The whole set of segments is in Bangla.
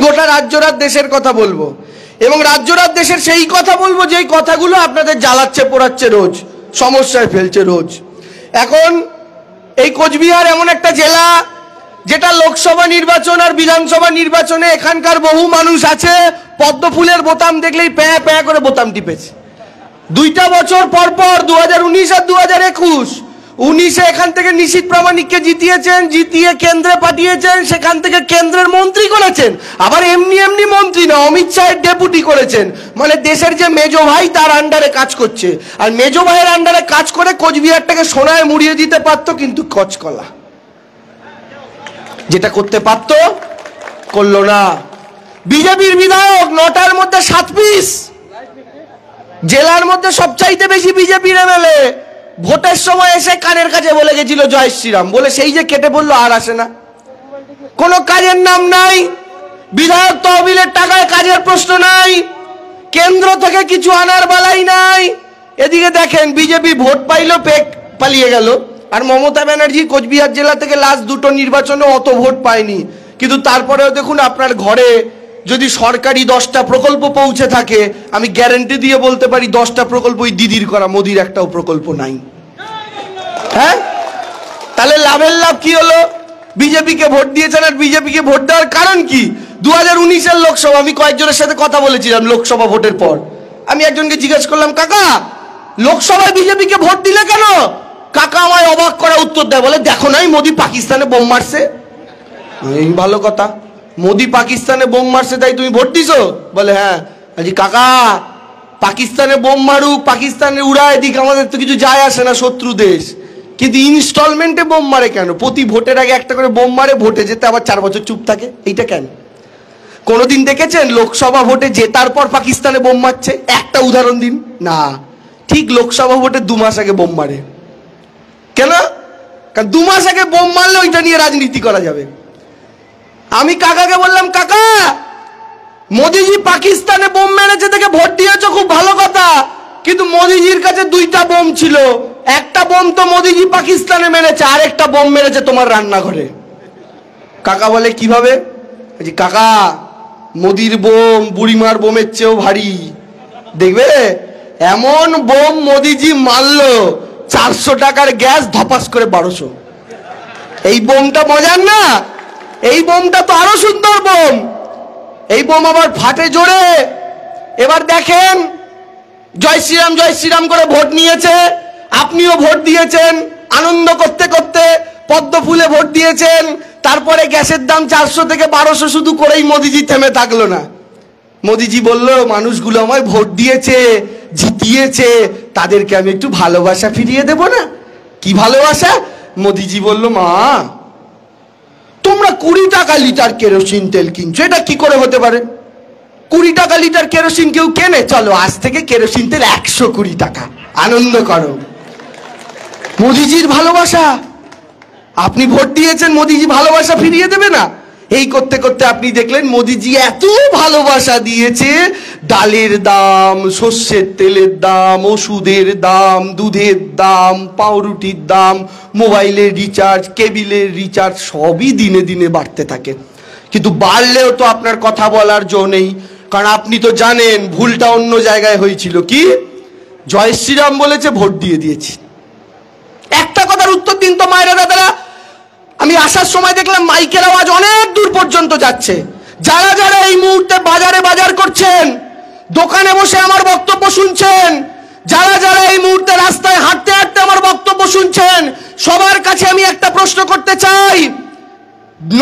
গোটা রাজ্যরাত দেশের কথা বলবো এবং রাজ্যরাত দেশের সেই কথা বলবো যেই কথাগুলো আপনাদের জ্বালাচ্ছে পোড়াচ্ছে, রোজ সমস্যায় ফেলছে রোজ। এখন এই কোচবিহার এমন একটা জেলা যেটা লোকসভা নির্বাচন আর বিধানসভা নির্বাচনে এখানকার বহু মানুষ আছে পদ্ম ফুলের বোতাম দেখলেই প্যাঁ প্যাঁ করে বোতাম টিপেছে। 2টা বছর পর পর 2019 আর 2021, 19-এ এখান থেকে নিশীথ প্রামাণিককে জিতিয়েছেন, জিতিয়ে কেন্দ্রে পাঠিয়েছেন, সেখান থেকে কেন্দ্রের মন্ত্রী করেছেন। আবার এমনি এমনি মন্ত্রী না, অমিত শাহের ডেপুটি করেছেন, মানে দেশের যে মেজো ভাই তার আন্ডারে কাজ করছে। আর মেজো ভাইয়ের আন্ডারে কাজ করে কোচবিহারটাকে সোনায় মুড়িয়ে দিতে পারতো, কিন্তু কচকলা যেটা করতে পারতো করলো না। বিজেপির বিধায়ক 9টার মধ্যে 7 পিস, জেলার মধ্যে সবচাইতে বেশি বিজেপির এমএলএ, ভোটের সময় এসে কানের কাছে বলে গেছিল জয় শ্রীরাম, বলে সেই যে কেটে পড়লো আর আসে না, কোনো কাজের নাম নাই। বিধায়ক তহবিলের টাকায় কাজের প্রশ্ন নাই, কেন্দ্র থেকে কিছু আনার বেলাই নাই। এদিকে দেখেন বিজেপি ভোট পাইলো, পেক পালিয়ে গেল। আর মমতা ব্যানার্জি কোচবিহার জেলা থেকে লাস্ট 2টো নির্বাচনে অত ভোট পায়নি, কিন্তু তারপরেও দেখুন আপনার ঘরে যদি সরকারি 10টা প্রকল্প পৌঁছে থাকে, আমি গ্যারান্টি দিয়ে বলতে পারি 10টা প্রকল্প ওই দিদির করা, মোদির একটাও প্রকল্প নাই। হ্যাঁ, তাহলে লাভের লাভ কি হলো? বিজেপিকে ভোট দিয়েছেন। আর বিজেপিকে ভোট দেওয়ার কারণ কি? 2019-এর লোকসভা, আমি কয়েকজনের সাথে কথা বলেছিলাম লোকসভা ভোটের পর। আমি একজনকে জিজ্ঞেস করলাম, কাকা লোকসভায় বিজেপিকে ভোট দিলে কেন? কাকা আমায় অবাক করা উত্তর দেয়, বলে দেখো নাই মোদি পাকিস্তানে বোম মারছে। এই ভালো কথা, মোদি পাকিস্তানে বোম মারছে তাই তুমি ভোট দিছো? বলে হ্যাঁ। বলছি কাকা পাকিস্তানে বোম মারুক, পাকিস্তানে উড়ায় দিক, আমাদের তো কিছু যায় আসে না, শত্রু দেশ, কিন্তু ইনস্টলমেন্টে বোম মারে কেন? প্রতি ভোটের আগে একটা করে বোম মারে, ভোটে যেতে আবার 4 বছর চুপ থাকে, এইটা কেন? কোনোদিন দেখেছেন লোকসভা ভোটে জেতার পর পাকিস্তানে বোম মারছে? একটা উদাহরণ দিন না। ঠিক লোকসভা ভোটে 2 মাস আগে বোম মারে কেন? কারণ 2 মাস আগে বোম মারলে ওইটা নিয়ে রাজনীতি করা যাবে। আমি কাকাকে বললাম, কাকা মোদিজি পাকিস্তানে বোম মেরেছে থেকে ভোট দিয়েছ, খুব ভালো কথা, কিন্তু মোদিজির কাছে 2টা বোম ছিল, একটা বোম তো মোদিজি পাকিস্তানে মেরেছে, আরেকটা বোম মেরেছে তোমার রান্নাঘরে। কাকা বলে কিভাবে? কাকা মোদির বোম বুড়িমার বোমের চেয়েও ভারী, দেখবে এমন বোম মোদিজি মারলো 400 টাকার গ্যাস ধপাস করে 1200। এই বোমটা মজার না? এই বোমটা তো আরো সুন্দর বোম। এই বোম আবার ফাটে জোরে। এবার দেখেন জয় শ্রীরাম করে ভোট নিয়েছে, আপনিও ভোট দিয়েছেন, আনন্দ করতে করতে পদ্ম ফুলে ভোট দিয়েছেন। তারপরে গ্যাসের দাম 400 থেকে 1200 শুধু করেই মোদিজি থেমে থাকলো না। মোদিজি বলল মানুষগুলো আমায় ভোট দিয়েছে, জিতিয়েছে, তাদেরকে আমি একটু ভালোবাসা ফিরিয়ে দেব না। কি ভালোবাসা? মোদিজি বলল, মা তোমরা 20 টাকা লিটার কেরোসিন তেল কিনছো, এটা কি করে হতে পারে? 20 টাকা লিটার কেরোসিন কেউ কেনে? চলো আজ থেকে কেরোসিন তেল 120 টাকা, আনন্দ করো। মোদিজির ভালোবাসা। আপনি ভোট দিয়েছেন, মোদিজি ভালোবাসা ফিরিয়ে দেবে না? এই করতে করতে আপনি দেখলেন মোদিজি এত ভালোবাসা দিয়েছে, ডালের দাম, সর্ষের তেলের দাম, ওষুধের দাম, দুধের দাম, পাউরুটির দাম, মোবাইলের রিচার্জ, কেবিলের রিচার্জ সবই দিনে দিনে বাড়তে থাকে। কিন্তু বাড়লেও তো আপনার কথা বলার জো নেই, কারণ আপনি তো জানেন ভুলটা অন্য জায়গায় হয়েছিল। কি? জয় শ্রীরাম বলেছে, ভোট দিয়ে দিয়েছি। একটা কথার উত্তর দিন তো মায়েরা দাদারা। আমি আসার সময় দেখলাম মাইকের আওয়াজ অনেক দূর পর্যন্ত যাচ্ছে। যারা যারা এই মুহূর্তে বাজারে বাজার করছেন, দোকানে বসে আমার বক্তব্য শুনছেন, যারা যারা এই মুহূর্তে রাস্তায় হাঁটতে হাঁটতে আমার বক্তব্য শুনছেন, সবার কাছে আমি একটা প্রশ্ন করতে চাই।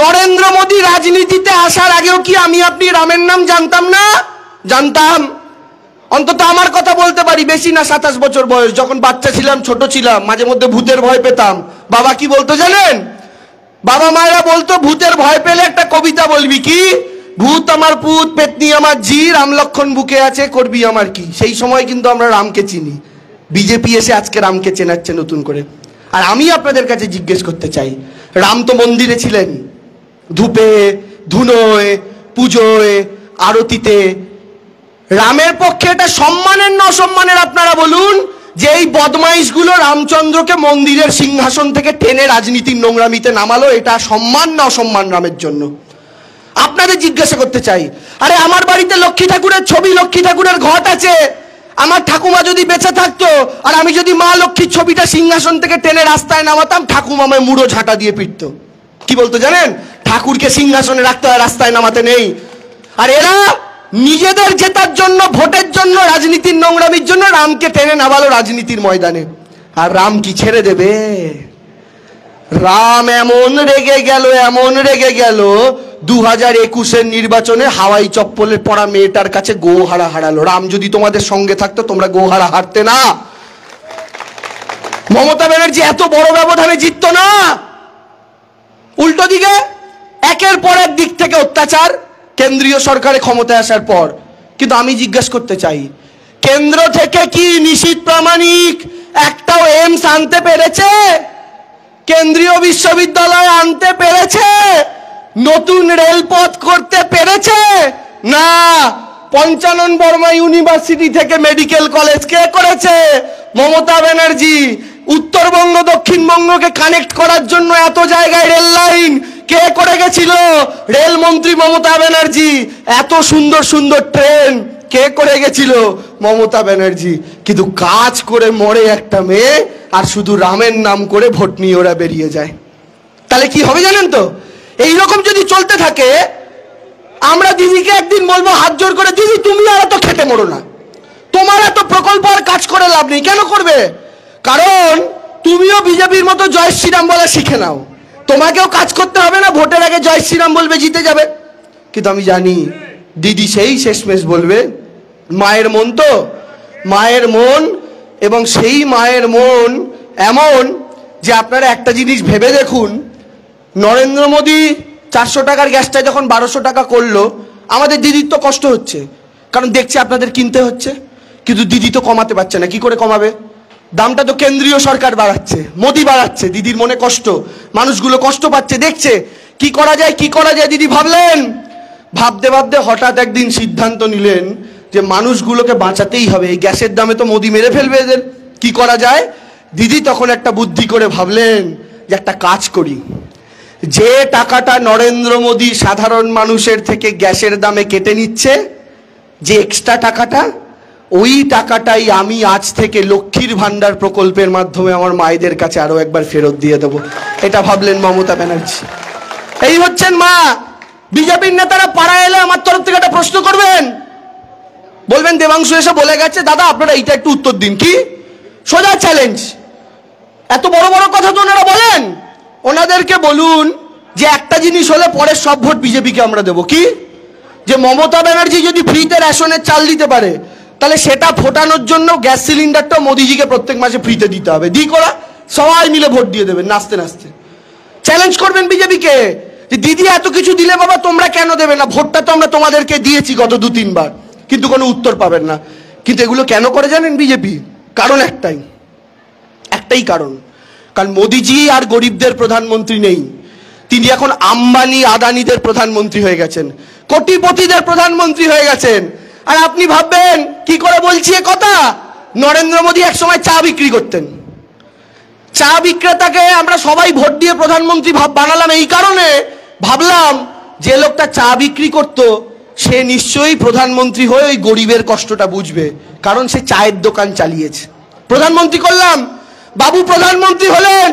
নরেন্দ্র মোদী রাজনীতিতে আসার আগেও কি আমি আপনি রামের নাম জানতাম না? জানতাম। অন্তত আমার কথা বলতে পারি, বেশি না 27 বছর বয়স, যখন বাচ্চা ছিলাম, ছোট ছিলাম, মাঝে মধ্যে ভূতের ভয় পেতাম। বাবা কি বলতো জানেন? বাবা মায়েরা বলতো ভূতের ভয় পেলে একটা কবিতা বলবি, কি? ভূত আমার পুত, পেতনি আমার ঝি, রাম লক্ষণ বুকে আছে, করবি আমার কি? সেই সময় কিন্তু আমরা রামকে চিনি। বিজেপি এসে আজকে রামকে চেনাচ্ছে নতুন করে। আর আমি আপনাদের কাছে জিজ্ঞেস করতে চাই, রাম তো মন্দিরে ছিলেন, ধূপে, ধুনোয়, পুজোয়, আরতিতে। রামের পক্ষে এটা সম্মানের না অসম্মানের আপনারা বলুন, যে এই বদমাইশগুলো রামচন্দ্রকে মন্দিরের সিংহাসন থেকে টেনে রাজনীতির নোংরামিতে নামালো, এটা সম্মান না অসম্মান রামের জন্য? আপনাদের জিজ্ঞাসা করতে চাই, আরে আমার বাড়িতে লক্ষ্মী ঠাকুরের ছবি, লক্ষ্মী ঠাকুরের ঘট আছে, আমার ঠাকুমা যদি বেঁচে থাকতো আর আমি যদি মা লক্ষ্মীর ছবিটা সিংহাসন থেকে টেনে রাস্তায় নামাতাম, ঠাকুমা আমায় মুড়ো ঝাঁটা দিয়ে পিটতো। কি বলতো জানেন? ঠাকুরকে সিংহাসনে রাখতে হয়, রাস্তায় নামাতে নেই। আর এরা নিজেদের জেতার জন্য, ভোটের জন্য, রাজনীতির নোংরামির জন্য রামকে টেনে নামালো রাজনীতির ময়দানে। আর রাম কি ছেড়ে দেবে? রাম এমন রেগে গেল, এমন রেগে গেল, 2021-এর নির্বাচনে হাওয়াই চপ্পলে পড়া মেয়েটার কাছে গোহারা হারালো। রাম যদি তোমাদের সঙ্গে থাকতো তোমরা গোহারা হারতে না। মমতা ব্যানার্জি এত বড় ব্যবধানে জিততো না। উল্টো দিকে একের পর এক দিক থেকে অত্যাচার কেন্দ্রীয় সরকারে ক্ষমতায় আসার পর। কিন্তু আমি জিজ্ঞাসা করতে চাই, কেন্দ্র থেকে কি নিশীথ প্রামাণিক একটাও এইমস আনতে পেরেছে? কেন্দ্রীয় বিশ্ববিদ্যালয় আনতে পেরেছে? নতুন রেলপথ করতে পেরেছে? না। পঞ্চানন বর্মা ইউনিভার্সিটি থেকে মেডিকেল কলেজ কে করেছে? মমতা ব্যানার্জি। উত্তরবঙ্গ দক্ষিণবঙ্গকে কানেক্ট করার জন্য এত জায়গায় রেল লাইন কে করে গেছিল? রেলমন্ত্রী মমতা ব্যানার্জি। এত সুন্দর সুন্দর ট্রেন কে করে গেছিল? মমতা ব্যানার্জি। কিন্তু কাজ করে মরে একটা মেয়ে, আর শুধু রামের নাম করে ভোট নিয়ে ওরা বেরিয়ে যায়। তাহলে কি হবে জানেন তো? এইরকম যদি চলতে থাকে, আমরা দিদিকে একদিন বলবো হাত জোর করে, দিদি তুমি আর এত খেটে মরো না, তোমার এত প্রকল্প আর কাজ করে লাভ নেই। কেন করবে? কারণ তুমিও বিজেপির মতো জয় শ্রীরাম বলা শিখে নাও, তোমাকেও কাজ করতে হবে না, ভোটের আগে জয় শ্রীরাম বলবে, জিতে যাবে। কিন্তু আমি জানি দিদি সেই শেষমেশ বলবে। মায়ের মন তো, মায়ের মন, এবং সেই মায়ের মন এমন যে আপনারা একটা জিনিস ভেবে দেখুন, নরেন্দ্র মোদী 400 টাকার গ্যাসটা যখন 1200 টাকা করলো, আমাদের দিদির তো কষ্ট হচ্ছে, কারণ দেখছে আপনাদের কিনতে হচ্ছে। কিন্তু দিদি তো কমাতে পারছে না। কি করে কমাবে? দামটা তো কেন্দ্রীয় সরকার বাড়াচ্ছে, মোদি বাড়াচ্ছে। দিদির মনে কষ্ট, মানুষগুলো কষ্ট পাচ্ছে, দেখছে। কি করা যায়, কি করা যায়? দিদি ভাবলেন, ভাবতে ভাবতে হঠাৎ একদিন সিদ্ধান্ত নিলেন যে মানুষগুলোকে বাঁচাতেই হবে, এই গ্যাসের দামে তো মোদি মেরে ফেলবে এদের। কি করা যায়? দিদি তখন একটা বুদ্ধি করে ভাবলেন যে একটা কাজ করি, যে টাকাটা নরেন্দ্র মোদি সাধারণ মানুষের থেকে গ্যাসের দামে কেটে নিচ্ছে, যে এক্সট্রা টাকাটা, ওই টাকাটাই আমি আজ থেকে লক্ষ্মীর ভান্ডার প্রকল্পের মাধ্যমে আমার মায়েদের কাছে আরো একবার ফেরত দিয়ে দেবো। এটা ভাবলেন মমতা ব্যানার্জি। এই হচ্ছেন মা। বিজেপির নেতারা পাড়ায় এলে আমার তরফ থেকে একটা প্রশ্ন করবেন, বলবেন দেবাংশু এসে বলে গেছে, দাদা আপনারা এইটা একটু উত্তর দিন। কি? সোজা চ্যালেঞ্জ। এত বড় বড় কথা তো ওনারা বলেন, ওনাদেরকে বলুন যে একটা জিনিস হলে পরের সব ভোট বিজেপিকে আমরা দেবো। কি? যে মমতা ব্যানার্জি যদি ফ্রিতে রেশনের চাল দিতে পারে, তাহলে সেটা ফোটানোর জন্য গ্যাস সিলিন্ডারটা মোদিজিকে প্রত্যেক মাসে ফ্রিতে দিতে হবে। দি করা সবাই মিলে ভোট দিয়ে দেবেন নাচতে নাচতে। চ্যালেঞ্জ করবেন বিজেপিকে যে দিদি এত কিছু দিলে বাবা তোমরা কেন দেবে না? ভোটটা তো আমরা তোমাদেরকে দিয়েছি গত 2-3 বার, কিন্তু কোনো উত্তর পাবেন না। কিন্তু এগুলো কেন করে জানেন বিজেপি? কারণ একটাই কারণ, কারণ মোদিজি আর গরিবদের প্রধানমন্ত্রী নেই, তিনি এখন আম্বানি আদানিদের প্রধানমন্ত্রী হয়ে গেছেন, কোটিপতিদের প্রধানমন্ত্রী হয়ে গেছেন। আর আপনি ভাববেন কি করে বলছি এ কথা? নরেন্দ্র মোদী একসময় চা বিক্রি করতেন। চা বিক্রেতাকে আমরা সবাই ভোট দিয়ে প্রধানমন্ত্রী বানালাম এই কারণে, ভাবলাম যে লোকটা চা বিক্রি করত সে নিশ্চয়ই প্রধানমন্ত্রী হয়ে ওই গরিবের কষ্টটা বুঝবে, কারণ সে চায়ের দোকান চালিয়েছে। প্রধানমন্ত্রী করলাম, বাবু প্রধানমন্ত্রী হলেন,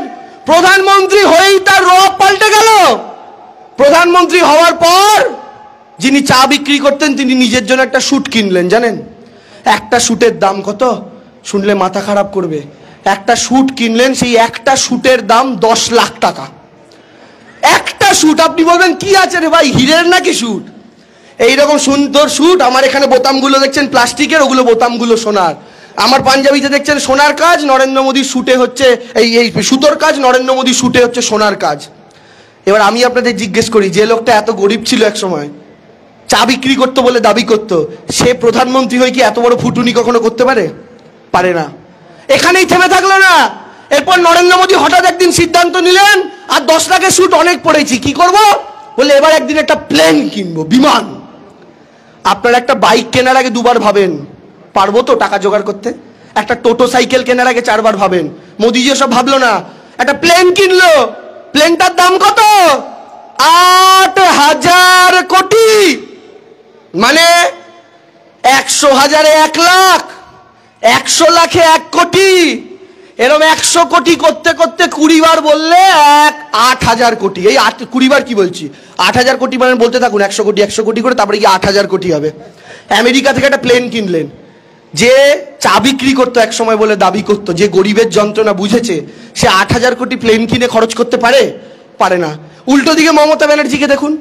প্রধানমন্ত্রী হয়েই তার রব পাল্টে গেল। প্রধানমন্ত্রী হওয়ার পর যিনি চা বিক্রি করতেন তিনি নিজের জন্য একটা স্যুট কিনলেন। জানেন একটা স্যুটের দাম কত? শুনলে মাথা খারাপ করবে। একটা স্যুট কিনলেন, সেই একটা স্যুটের দাম 10 লাখ টাকা। একটা স্যুট। আপনি বলবেন কি আছে রে ভাই, হিরের নাকি স্যুট? এইরকম সুন্দর স্যুট। আমার এখানে বোতামগুলো দেখছেন প্লাস্টিকের, ওগুলো বোতামগুলো সোনার। আমার পাঞ্জাবিতে দেখছেন সোনার কাজ, নরেন্দ্র মোদীর স্যুটে হচ্ছে এই সুতোর কাজ, নরেন্দ্র মোদীর স্যুটে হচ্ছে সোনার কাজ। এবার আমি আপনাদের জিজ্ঞেস করি, যে লোকটা এত গরিব ছিল এক সময়, চা বিক্রি করতো বলে দাবি করতো, সে প্রধানমন্ত্রী হয়ে কি এত বড় ফুটুনি কখনো করতে পারে? পারে না। এখানেই থেমে থাকলো না। এরপর নরেন্দ্র মোদী হঠাৎ একদিন সিদ্ধান্ত নিলেন, আর 10 লাখের স্যুট অনেক পড়েছি, কি করব? বলে এবার একদিন একটা প্লেন কিনবো, বিমান। আপনারা একটা বাইক কেনার আগে 2 বার ভাবেন, পারবো তো টাকা জোগাড় করতে? একটা টোটো সাইকেল কেনার আগে 4 বার ভাবেন। মোদিজি সব ভাবলো না, একটা প্লেন কিনলো। প্লেনটার দাম কত? 8,000 কোটি, মানে 100 হাজারে 1 লাখ, 100 লাখে 1 কোটি, এরকম 100 কোটি করতে করতে 20 বার বললে 8,000 কোটি। এই 20 বার কি বলছি, 8,000 কোটি মানে বলতে থাকুন 100 কোটি 100 কোটি করে, তারপরে কি 8,000 কোটি হবে। আমেরিকা থেকে একটা প্লেন কিনলেন, যে চা বিক্রি করতো এক সময় বলে দাবি করতো, যে গরিবের যন্ত্রণা বুঝেছে, সে 8,000 কোটি প্লেন কিনে খরচ করতে পারে? পারে না। উল্টো দিকে মমতা ব্যানার্জিকে দেখুন,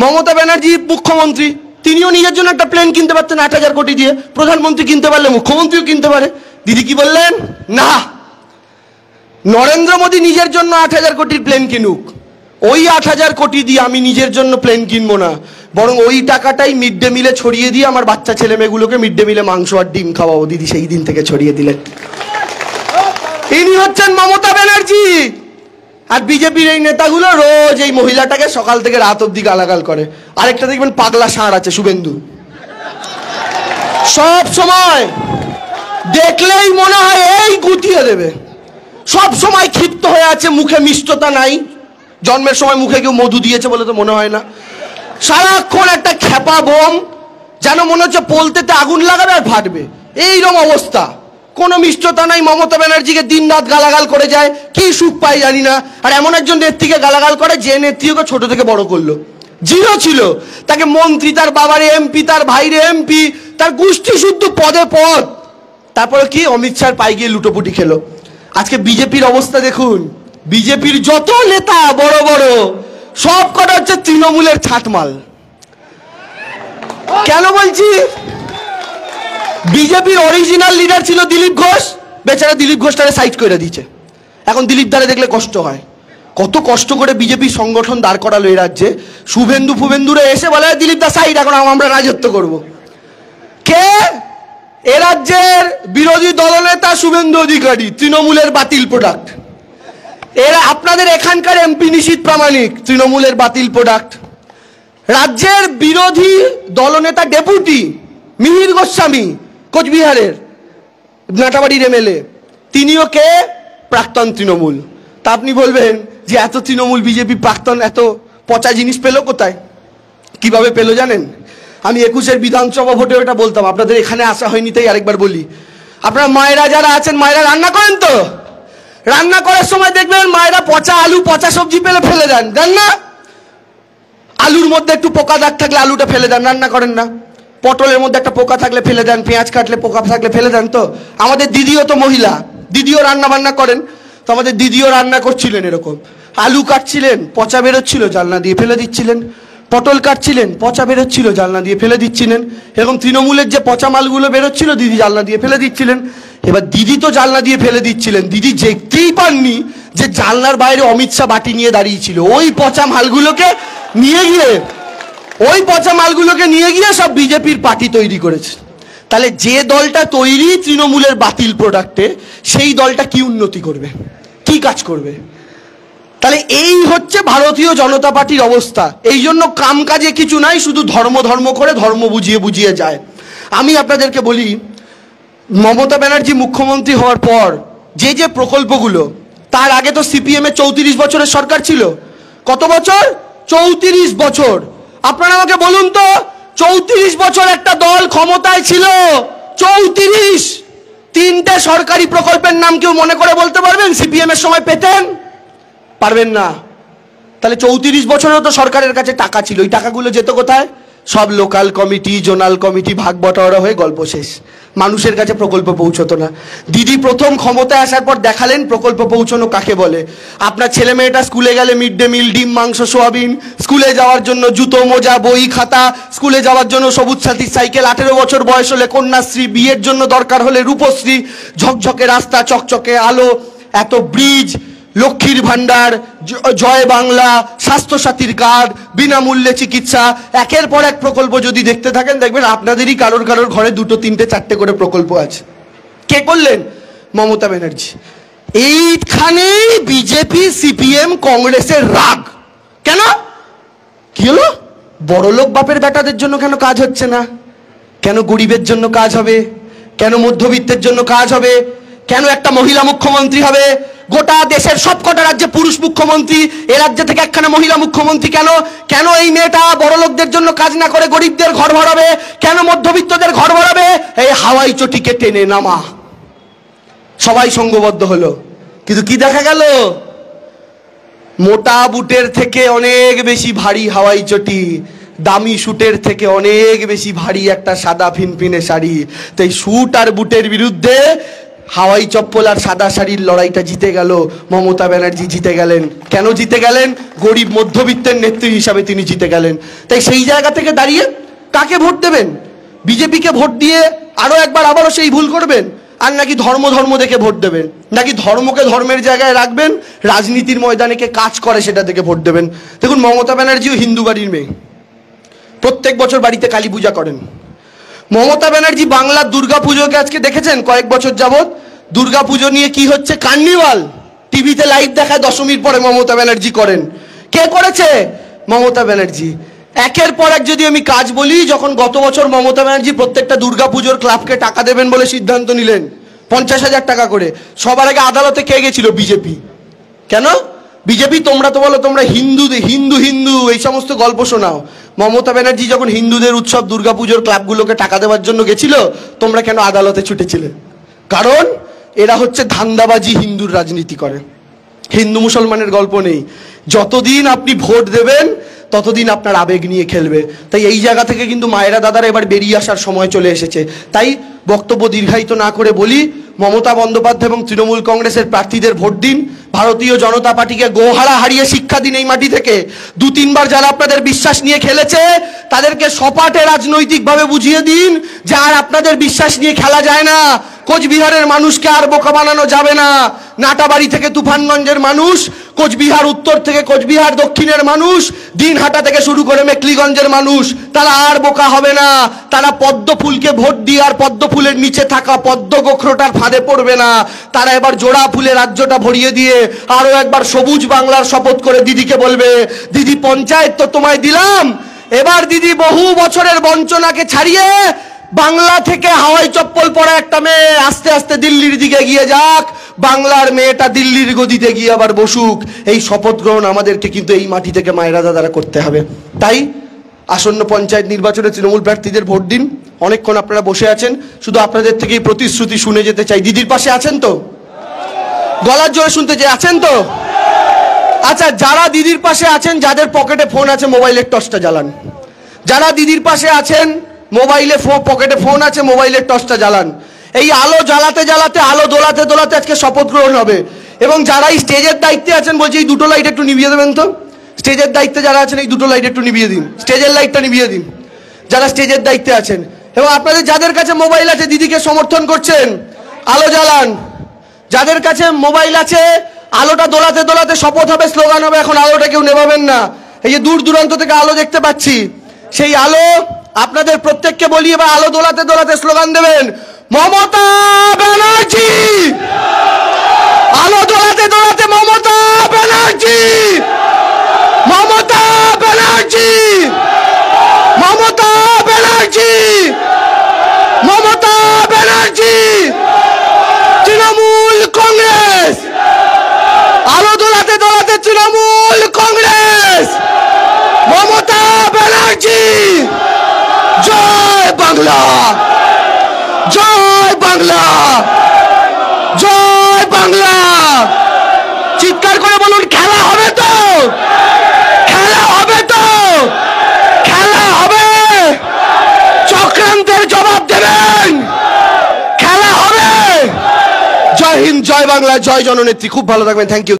মমতা ব্যানার্জি মুখ্যমন্ত্রী, তিনিও নিজের জন্য একটা প্লেন কিনতে পারতেন 8,000 কোটি দিয়ে। প্রধানমন্ত্রী কিনতে পারলে মুখ্যমন্ত্রীও কিনতে পারে। দিদি কি বললেন? না, নরেন্দ্র মোদী নিজের জন্য 8,000 কোটির প্লেন কিনুক, ওই 8,000 কোটি দিয়ে আমি নিজের জন্য প্লেন কিনবো না, বরং ওই টাকাটাই মিড ডে মিলে ছড়িয়ে দিয়ে আমার বাচ্চা ছেলে মেয়েগুলোকে মিড ডে মিলে মাংস আর ডিম খাওয়াবো। দিদি সেই দিন থেকে ছড়িয়ে দিলেন। ইনি হচ্ছেন মমতা ব্যানার্জি। আর বিজেপির এই নেতাগুলো রোজ এই মহিলাটাকে সকাল থেকে রাত অব্দি গালাগাল করে। আরেকটা দেখবেন পাগলা ষাঁড় আছে শুভেন্দু, সব সময় দেখলেই মনে হয় এই গুটিয়ে দেবে, সব সময় ক্ষিপ্ত হয়ে আছে, মুখে মিষ্টতা নাই, জন্মের সময় মুখে কেউ মধু দিয়েছে বলে তো মনে হয় না, সারাক্ষণ একটা খেপা বোম, যেন মনে হচ্ছে পোলতেতে আগুন লাগাবে আর ফাটবে, এইরকম অবস্থা, কোনো মিষ্টতা নাই। মমতা ব্যানার্জিকে দিন রাত গালাগাল করে যায়, কি সুখ পায় জানি না। আর এমন একজন নেত্রীকে গালাগাল করে যে নেত্রী ওকে ছোট থেকে বড় করলো, জিরো ছিল, তাকে মন্ত্রী, তার বাবার এমপি, তার ভাইরে এমপি, তার গোষ্ঠী শুদ্ধ পদে পদ, তারপরে কি অমিত শাহর পায়ে গিয়ে লুটোপুটি খেলো। আজকে বিজেপির অবস্থা দেখুন, বিজেপির যত নেতা বড় বড় সব কটা হচ্ছে তৃণমূলের ছাটমাল। কেন বলছি? বিজেপির অরিজিনাল লিডার ছিল দিলীপ ঘোষ, বেচারা দিলীপ ঘোষটাকে সাইড করে দিয়েছে। এখন দিলীপ দারে দেখলে কষ্ট হয়, কত কষ্ট করে বিজেপি সংগঠন দাঁড় করালো এই রাজ্যে। শুভেন্দু ফুভেন্দুরা এসে বলে দিলীপ দা সাইড, এখন আমরা রাজত্ব করব। কে? এ রাজ্যের বিরোধী দলনেতা শুভেন্দু অধিকারী, তৃণমূলের বাতিল প্রোডাক্ট। এরা আপনাদের এখানকার এমপি নিশীথ প্রামাণিক, তৃণমূলের বাতিল প্রোডাক্ট। রাজ্যের বিরোধী দলনেতা ডেপুটি মিহির গোস্বামী, কোচবিহারের নাটাবাড়ির এমএলএ, তিনিও কে? প্রাক্তন তৃণমূল। তা আপনি বলবেন যে এত তৃণমূল বিজেপি প্রাক্তন এত পচা জিনিস পেল কোথায়? কিভাবে পেল জানেন? আমি 21-এর বিধানসভা ভোটে ওটা বলতাম, আপনাদের এখানে আসা হয়নি তাই আরেকবার বলি। আপনারা মায়েরা যারা আছেন, মায়েরা রান্না করেন তো, রান্না করার সময় দেখবেন মায়েরা পচা আলু পচা সবজি পেলে ফেলে দেন, দেন না? আলুর মধ্যে একটু পোকা দাগ থাকলে আলুটা ফেলে দেন, রান্না করেন না? পটলের মধ্যে একটা পোকা থাকলে ফেলে দেন, পেঁয়াজ কাটলে পোকা থাকলে ফেলে দেন। তো আমাদের দিদিও তো মহিলা, দিদিও রান্না বান্না করেন, তো আমাদের দিদিও রান্না করছিলেন এরকম, আলু কাটছিলেন পচা বেরোচ্ছিল, জানলা দিয়ে ফেলে দিচ্ছিলেন, পটল কাটছিলেন পচা বেরোচ্ছিল, জানলা দিয়ে ফেলে দিচ্ছিলেন, এরকম তৃণমূলের যে পচা মালগুলো বেরোচ্ছিল দিদি জানলা দিয়ে ফেলে দিচ্ছিলেন। এবার দিদি তো জানলা দিয়ে ফেলে দিচ্ছিলেন, দিদি দেখতেই পাননি যে জানলার বাইরে অমিত শাহ বাটি নিয়ে দাঁড়িয়েছিল, ওই পচা মালগুলোকে নিয়ে গিয়ে সব বিজেপির পার্টি তৈরি করেছে। তাহলে যে দলটা তৈরি তৃণমূলের বাতিল প্রোডাক্টে, সেই দলটা কি উন্নতি করবে, কি কাজ করবে? তাহলে এই হচ্ছে ভারতীয় জনতা পার্টির অবস্থা। এই জন্য কাম কাজে কিছু নাই, শুধু ধর্ম ধর্ম করে ধর্ম বুঝিয়ে বুঝিয়ে যায়। আমি আপনাদেরকে বলি, মমতা ব্যানার্জি মুখ্যমন্ত্রী হওয়ার পর যে যে প্রকল্পগুলো, তার আগে তো সিপিএম এর 34 বছরের সরকার ছিল। কত বছর? 34 বছর। আপনারা আমাকে বলুন তো, 34 বছর একটা দল ক্ষমতায় ছিল, 34 তিনটে সরকারি প্রকল্পের নাম কেউ মনে করে বলতে পারবেন সিপিএম এর সময় পেতেন? পারবেন না। তাহলে 34 বছরেও তো সরকারের কাছে টাকা ছিল, ওই টাকাগুলো যেত কোথায়? সব লোকাল কমিটি, জোনাল কমিটি, ভাগ বটোয়ারা হয়ে গল্প শেষ, মানুষের কাছে প্রকল্প পৌঁছতো না। দিদি প্রথম ক্ষমতায় আসার পর দেখালেন প্রকল্প পৌঁছানো কাকে বলে। আপনার ছেলে মেয়েটা স্কুলে গেলে মিড ডে মিল, ডিম মাংস সোয়াবিন, স্কুলে যাওয়ার জন্য জুতো মোজা বই খাতা, স্কুলে যাওয়ার জন্য সবুজ সাথী সাইকেল, 18 বছর বয়স হলে কন্যাশ্রী, বিয়ের জন্য দরকার হলে রূপশ্রী, ঝকঝকে রাস্তা, চকচকে আলো, এত ব্রিজ, লক্ষ্মীর ভান্ডার, জয় বাংলা, স্বাস্থ্যসাথীর কার্ড, বিনামূল্যে চিকিৎসা, একের পর এক প্রকল্প যদি দেখতে থাকেন দেখবেন আপনাদেরই কারোর কারোর ঘরে 2, 3, 4টে করে প্রকল্প আছে। কে করলেন? মমতা ব্যানার্জি। এইখানেই বিজেপি, সিপিএম, কংগ্রেসের রাগ। কেন? কি হলো? বড়লোক বাপের বেটাদের জন্য কেন কাজ হচ্ছে না? কেন গরিবের জন্য কাজ হবে? কেন মধ্যবিত্তের জন্য কাজ হবে? কেন একটা মহিলা মুখ্যমন্ত্রী হবে? গোটা দেশের সবকটা রাজ্যে পুরুষ মুখ্যমন্ত্রী, এ রাজ্য থেকে একখানা মহিলা মুখ্যমন্ত্রী। কেন? কেন এই মেয়েটা বড় লোকদের জন্য কাজ না করে গরিবদের ঘর ভরাবে? কেন মধ্যবিত্তদের ঘর ভরাবে? এই হাওয়াই চটিকে টেনে নামা। সবাই সঙ্গবদ্ধ হলো, কিন্তু কি দেখা গেল? মোটা বুটের থেকে অনেক বেশি ভারী হাওয়াই চটি, দামি শুটের থেকে অনেক বেশি ভারী একটা সাদা ফিনফিনে শাড়ি। তো এই শুট আর বুটের বিরুদ্ধে হাওয়াই চপ্পল আর সাদা শাড়ির লড়াইটা জিতে গেল মমতা ব্যানার্জি। জিতে গেলেন কেন? জিতে গেলেন গরিব মধ্যবিত্তের নেত্রী হিসাবে তিনি জিতে গেলেন। তাই সেই জায়গা থেকে দাঁড়িয়ে কাকে ভোট দেবেন? বিজেপিকে ভোট দিয়ে আবারও সেই ভুল করবেন? আর নাকি ধর্ম দেখে ভোট দেবেন? নাকি ধর্মকে ধর্মের জায়গায় রাখবেন, রাজনীতির ময়দানে কে কাজ করে সেটা দেখে ভোট দেবেন? দেখুন, মমতা ব্যানার্জিও হিন্দু বাড়ির মেয়ে, প্রত্যেক বছর বাড়িতে কালী পূজা করেন। মমতা ব্যানার্জি বাংলার দুর্গাপুজোকে আজকে দেখেছেন কয়েক বছর যাবৎ দুর্গাপুজো নিয়ে কি হচ্ছে? কার্নিভাল টিভিতে লাইভ দেখায় দশমীর পরে মমতা ব্যানার্জি করেন। কে করেছে? মমতা ব্যানার্জি। একের পর এক যদি আমি কাজ বলি, যখন গত বছর মমতা ব্যানার্জি প্রত্যেকটা দুর্গাপুজোর ক্লাবকে টাকা দেবেন বলে সিদ্ধান্ত নিলেন 50,000 টাকা করে, সবার আগে আদালতে কে গেছিল? বিজেপি। কেন? বিজেপি তোমরা তো বলো তোমরা হিন্দু এই সমস্ত গল্প শোনাও। মমতা ব্যানার্জি যখন হিন্দুদের উৎসব দুর্গাপুজোর ক্লাবগুলোকে টাকা দেওয়ার জন্য গেছিল, তোমরা কেন আদালতে ছুটেছিলে? কারণ এরা হচ্ছে ধান্দাবাজি হিন্দুর রাজনীতি করে। হিন্দু মুসলমানের গল্প নেই। যতদিন আপনি ভোট দেবেন ততদিন আপনার আবেগ নিয়ে খেলবে। তাই এই জায়গা থেকে কিন্তু মায়েরা দাদারা এবার বেরিয়ে আসার সময় চলে এসেছে। তাই বক্তব্য দীর্ঘায়িত না করে বলি, মমতা বন্দ্যোপাধ্যায় এবং তৃণমূল কংগ্রেসের প্রার্থীদের ভোট দিন। ভারতীয় জনতা পার্টিকে গোহারা হারিয়ে শিক্ষা দিন এই মাটি থেকে। 2-3 বার যারা আপনাদের বিশ্বাস নিয়ে খেলেছে তাদেরকে সপাটে রাজনৈতিকভাবে বুঝিয়ে দিন যে আর আপনাদের বিশ্বাস নিয়ে খেলা যায় না। কোচবিহারের মানুষকে আর বোকা বানানো যাবে না। নাটাবাড়ি থেকে তুফানগঞ্জের মানুষ, কোচবিহার উত্তর থেকে কোচবিহার দক্ষিণের মানুষ, দিনহাটা থেকে শুরু করে মেকলিগঞ্জের মানুষ, তারা আর বোকা হবে না। তারা পদ্ম ফুলকে ভোট দিয়ে আর পদ্ম ফুলের নিচে থাকা পদ্ম গোখরোটার ফাঁদে পড়বে না। তারা এবার জোড়া ফুলে রাজ্যটা ভরিয়ে দিয়ে আরো একবার সবুজ বাংলার শপথ করে দিদিকে বলবে, দিদি পঞ্চায়েত তো তোমায় দিলাম, এবার দিদি বহু বছরের বঞ্চনাকে ছাড়িয়ে বাংলা থেকে হাওয়াই চপ্পল পরা একটা মেয়ে আস্তে আস্তে দিল্লির দিকে গিয়ে যাক, বাংলার মেয়েটা দিল্লির গদিতে গিয়ে আবার বসুক। এই শপথ গ্রহণ আমাদেরকে কিন্তু এই মাটি থেকে মায়েরা দাদারা করতে হবে। তাই আসন্ন পঞ্চায়েত নির্বাচনে তৃণমূল প্রার্থীদের ভোট দিন। অনেকক্ষণ আপনারা বসে আছেন, শুধু আপনাদের থেকেই প্রতিশ্রুতি শুনে যেতে চাই। দিদির পাশে আছেন তো? গলার জোরে শুনতে চাই, আছেন তো? আচ্ছা, যারা দিদির পাশে আছেন, যাদের পকেটে ফোন আছে, মোবাইলের টর্চটা জ্বালান। যারা দিদির পাশে আছেন, পকেটে ফোন আছে, মোবাইলের টর্চটা জ্বালান। এই আলো জ্বালাতে জ্বালাতে, আলো দোলাতে দোলাতে আজকে শপথ গ্রহণ হবে। এবং যারা এই স্টেজের দায়িত্বে আছেন, বলছি এই দুটো লাইট একটু নিভিয়ে দেবেন তো। স্টেজের দায়িত্বে যারা আছেন এই দুটো লাইট একটু নিভিয়ে দিন, স্টেজের লাইটটা নিভিয়ে দিন যারা স্টেজের দায়িত্বে আছেন। এবং আপনাদের যাদের কাছে মোবাইল আছে, দিদিকে সমর্থন করছেন, আলো জ্বালান। যাদের কাছে মোবাইল আছে, আলোটা দোলাতে দোলাতে শপথ হবে, স্লোগান হবে। এখন আলোটা কেউ নেভাবেন না। এই যে দূর দূরান্ত থেকে আলো দেখতে পাচ্ছি, সেই আলো আপনাদের প্রত্যেককে বলি, এবার আলো দোলাতে দোলাতে স্লোগান দেবেন, মমতা ব্যানার্জি। আলো দোলাতে দোলাতে মমতা ব্যানার্জি, মমতা ব্যানার্জি, মমতা ব্যানার্জি, মমতা ব্যানার্জি, তৃণমূল কংগ্রেস। আলো দোলাতে দোলাতে তৃণমূল কংগ্রেস, মমতা ব্যানার্জি। জয় বাংলা, জয় বাংলা, জয় বাংলা। চিৎকার করে বলুন, খেলা হবে তো? খেলা হবে তো? খেলা হবে। চক্রান্তের জবাব দেবেন। খেলা হবে। জয় হিন্দ, জয় বাংলা, জয় জননেত্রী। খুব ভালো থাকবেন। Thank you.